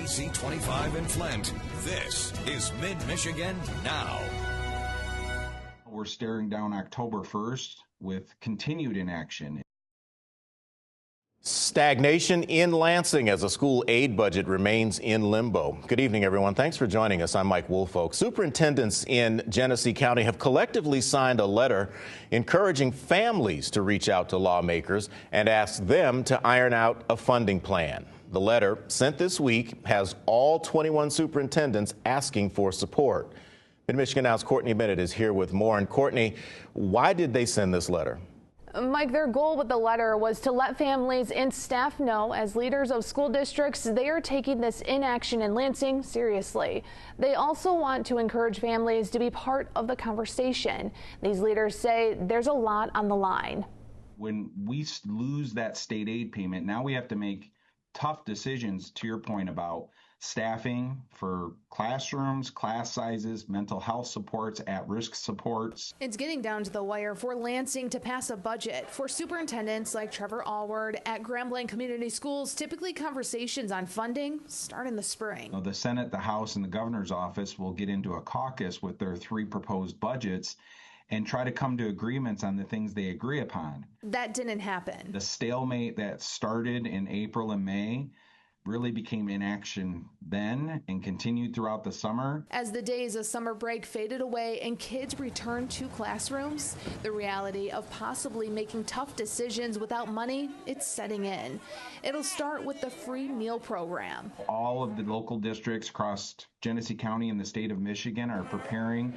Genesee 25 in Flint. This is Mid-Michigan Now. We're staring down October 1st with continued inaction. Stagnation in Lansing as a school aid budget remains in limbo. Good evening, everyone. Thanks for joining us. I'm Mike Woolfolk. Superintendents in Genesee County have collectively signed a letter encouraging families to reach out to lawmakers and ask them to iron out a funding plan. The letter, sent this week, has all 21 superintendents asking for support. Mid-Michigan Now's Courtney Bennett is here with more. And Courtney, why did they send this letter? Mike, their goal with the letter was to let families and staff know, as leaders of school districts, they are taking this inaction in Lansing seriously. They also want to encourage families to be part of the conversation. These leaders say there's a lot on the line. When we lose that state aid payment, now we have to make tough decisions, to your point, about staffing for classrooms, class sizes, mental health supports, at-risk supports. It's getting down to the wire for Lansing to pass a budget. For superintendents like Trevor Allward at Grambling Community Schools, typically conversations on funding start in the spring. The Senate, the House, and the governor's office will get into a caucus with their three proposed budgets and try to come to agreements on the things they agree upon. That didn't happen. The stalemate that started in April and May really became inaction then and continued throughout the summer. As the days of summer break faded away and kids returned to classrooms, the reality of possibly making tough decisions without money, it's setting in. It'll start with the free meal program. All of the local districts across Genesee County and the state of Michigan are preparing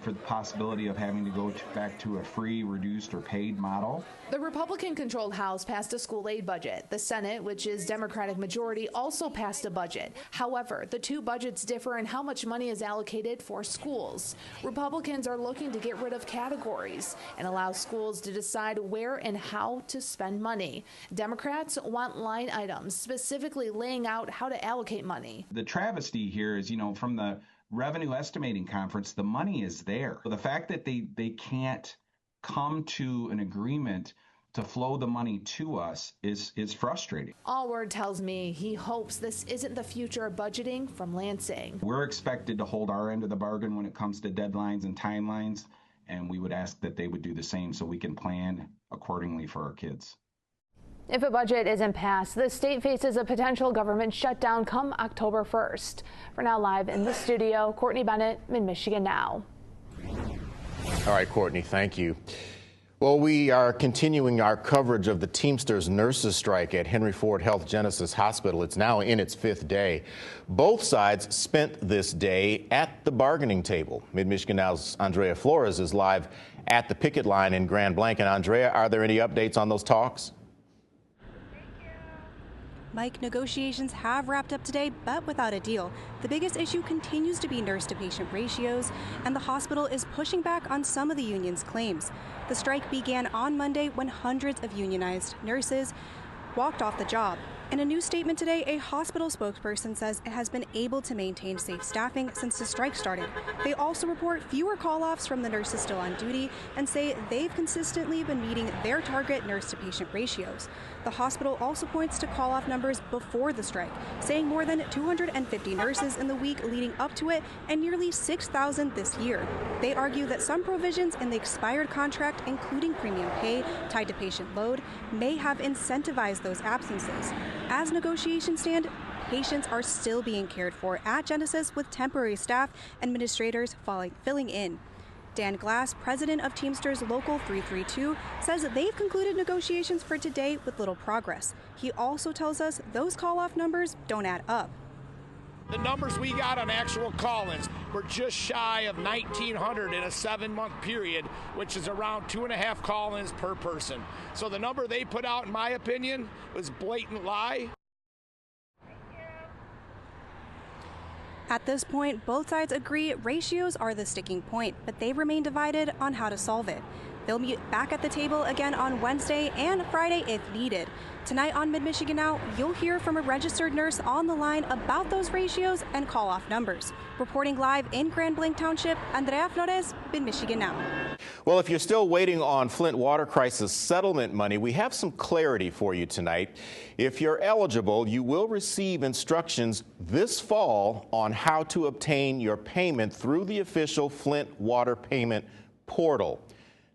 for the possibility of having to go back to a free, reduced, or paid model. The Republican-controlled House passed a school aid budget. The Senate, which is Democratic majority, also passed a budget. However, the two budgets differ in how much money is allocated for schools. Republicans are looking to get rid of categories and allow schools to decide where and how to spend money. Democrats want line items, specifically laying out how to allocate money. The travesty here is, from the revenue estimating conference, the money is there. The fact that they can't come to an agreement to flow the money to us is frustrating. Allward tells me he hopes this isn't the future of budgeting from Lansing. We're expected to hold our end of the bargain when it comes to deadlines and timelines, and we would ask that they would do the same so we can plan accordingly for our kids. If a budget isn't passed, the state faces a potential government shutdown come October 1st. For now, live in the studio, Courtney Bennett, Mid-Michigan Now. All right, Courtney, thank you. Well, we are continuing our coverage of the Teamsters nurses strike at Henry Ford Health Genesys Hospital. It's now in its fifth day. Both sides spent this day at the bargaining table. Mid-Michigan Now's Andrea Flores is live at the picket line in Grand Blanc. And Andrea, are there any updates on those talks? Mike, negotiations have wrapped up today, but without a deal. The biggest issue continues to be nurse-to-patient ratios, and the hospital is pushing back on some of the union's claims. The strike began on Monday when hundreds of unionized nurses walked off the job. In a new statement today, a hospital spokesperson says it has been able to maintain safe staffing since the strike started. They also report fewer call-offs from the nurses still on duty and say they've consistently been meeting their target nurse-to-patient ratios. The hospital also points to call-off numbers before the strike, saying more than 250 nurses in the week leading up to it and nearly 6,000 this year. They argue that some provisions in the expired contract, including premium pay tied to patient load, may have incentivized those absences. As negotiations stand, patients are still being cared for at Genesys with temporary staff administrators filling in. Dan Glass, president of Teamsters Local 332, says that they've concluded negotiations for today with little progress. He also tells us those call-off numbers don't add up. The numbers we got on actual call-ins were just shy of 1,900 in a 7-month period, which is around 2.5 call-ins per person. So the number they put out, in my opinion, was a blatant lie. At this point, both sides agree ratios are the sticking point, but they remain divided on how to solve it. They'll meet back at the table again on Wednesday and Friday if needed. Tonight on Mid-Michigan Now, you'll hear from a registered nurse on the line about those ratios and call-off numbers. Reporting live in Grand Blanc Township, Andrea Flores, Mid-Michigan Now. Well, if you're still waiting on Flint Water Crisis settlement money, we have some clarity for you tonight. If you're eligible, you will receive instructions this fall on how to obtain your payment through the official Flint Water Payment Portal.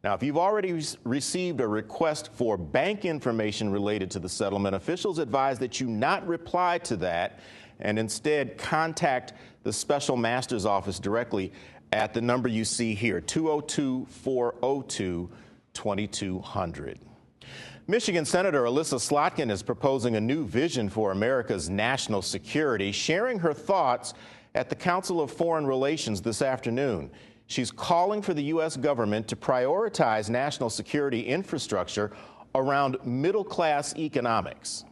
Now, if you've already received a request for bank information related to the settlement, officials advise that you not reply to that and instead contact the Special Master's Office directly at the number you see here, 202-402-2200. Michigan Senator Elissa Slotkin is proposing a new vision for America's national security, sharing her thoughts at the Council of Foreign Relations this afternoon. She's calling for the U.S. government to prioritize national security infrastructure around middle-class economics.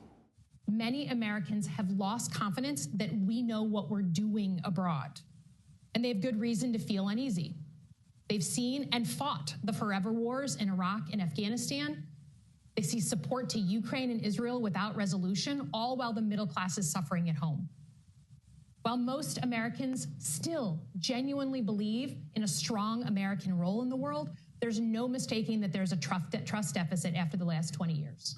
Many Americans have lost confidence that we know what we're doing abroad, and they have good reason to feel uneasy. They've seen and fought the forever wars in Iraq and Afghanistan. They see support to Ukraine and Israel without resolution, all while the middle class is suffering at home. While most Americans still genuinely believe in a strong American role in the world, there's no mistaking that there's a trust deficit after the last 20 years.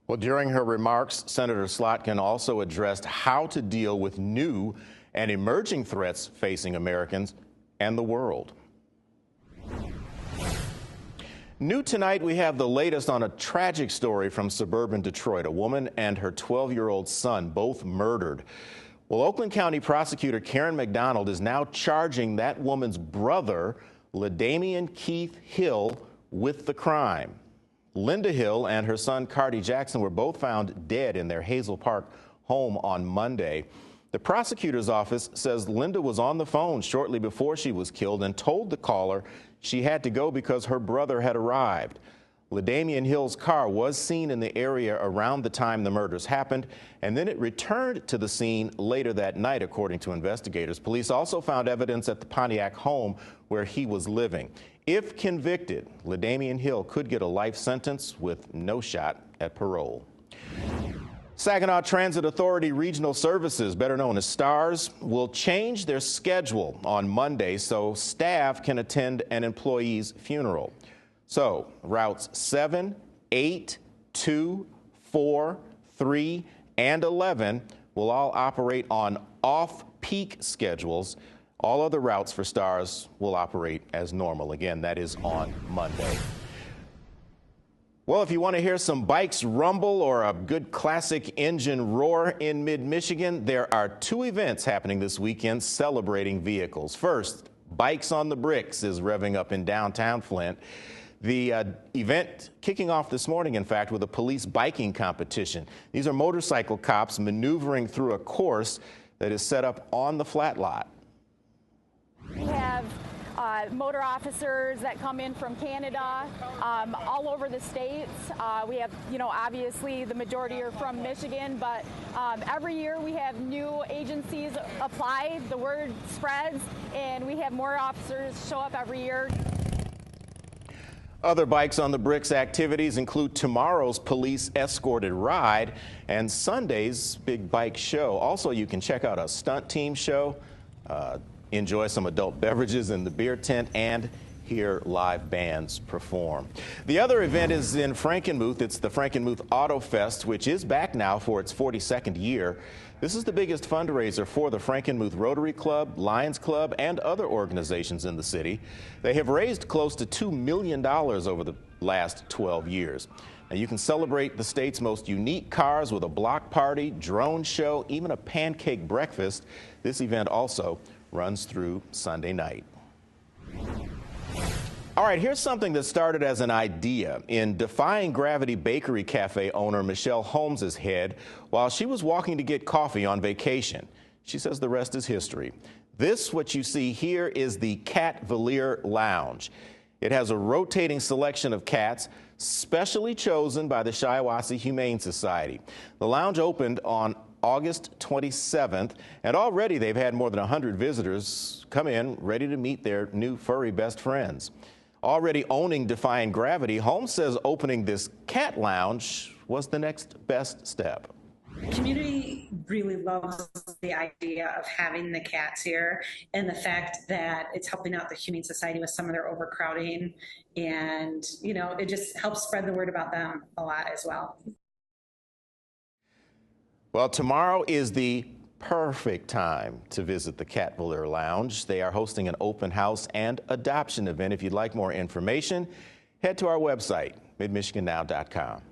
Well, during her remarks, Senator Slotkin also addressed how to deal with new and emerging threats facing Americans and the world. New tonight, we have the latest on a tragic story from suburban Detroit. A woman and her 12-year-old son both murdered. Well, Oakland County prosecutor Karen McDonald is now charging that woman's brother, LaDamian Keith Hill, with the crime. Linda Hill and her son, Cardi Jackson, were both found dead in their Hazel Park home on Monday. The prosecutor's office says Linda was on the phone shortly before she was killed and told the caller she had to go because her brother had arrived. LaDamian Hill's car was seen in the area around the time the murders happened, and then it returned to the scene later that night, according to investigators. Police also found evidence at the Pontiac home where he was living. If convicted, LaDamian Hill could get a life sentence with no shot at parole. Saginaw Transit Authority Regional Services, better known as STARS, will change their schedule on Monday so staff can attend an employee's funeral. So routes 7, 8, 2, 4, 3, and 11 will all operate on off-peak schedules. All other routes for STARS will operate as normal. Again, that is on Monday. Well, if you want to hear some bikes rumble or a good classic engine roar in mid-Michigan, there are two events happening this weekend celebrating vehicles. First, Bikes on the Bricks is revving up in downtown Flint. The event kicking off this morning, in fact, with a police biking competition. These are motorcycle cops maneuvering through a course that is set up on the flat lot. We have motor officers that come in from Canada, all over the states. We have, obviously the majority are from Michigan, but every year we have new agencies apply, the word spreads, and we have more officers show up every year. Other Bikes on the Bricks activities include tomorrow's police escorted ride and Sunday's big bike show. Also, you can check out a stunt team show, enjoy some adult beverages in the beer tent, and hear live bands perform. The other event is in Frankenmuth. It's the Frankenmuth Auto Fest, which is back now for its 42nd year. This is the biggest fundraiser for the Frankenmuth Rotary Club, Lions Club, and other organizations in the city. They have raised close to $2 million over the last 12 years. Now, you can celebrate the state's most unique cars with a block party, drone show, even a pancake breakfast. This event also runs through Sunday night. All right, here's something that started as an idea in Defying Gravity Bakery Cafe owner Michelle Holmes' head while she was walking to get coffee on vacation. She says the rest is history. This, what you see here, is the Cat Valier Lounge. It has a rotating selection of cats specially chosen by the Shiawassee Humane Society. The lounge opened on August 27th, and already they've had more than 100 visitors come in ready to meet their new furry best friends. Already owning Defying Gravity, Holmes says opening this cat lounge was the next best step. The community really loves the idea of having the cats here and the fact that it's helping out the Humane Society with some of their overcrowding. And, you know, it just helps spread the word about them a lot as well. Well, tomorrow is the perfect time to visit the Catviller Lounge. They are hosting an open house and adoption event. If you'd like more information, head to our website, MidMichiganNow.com.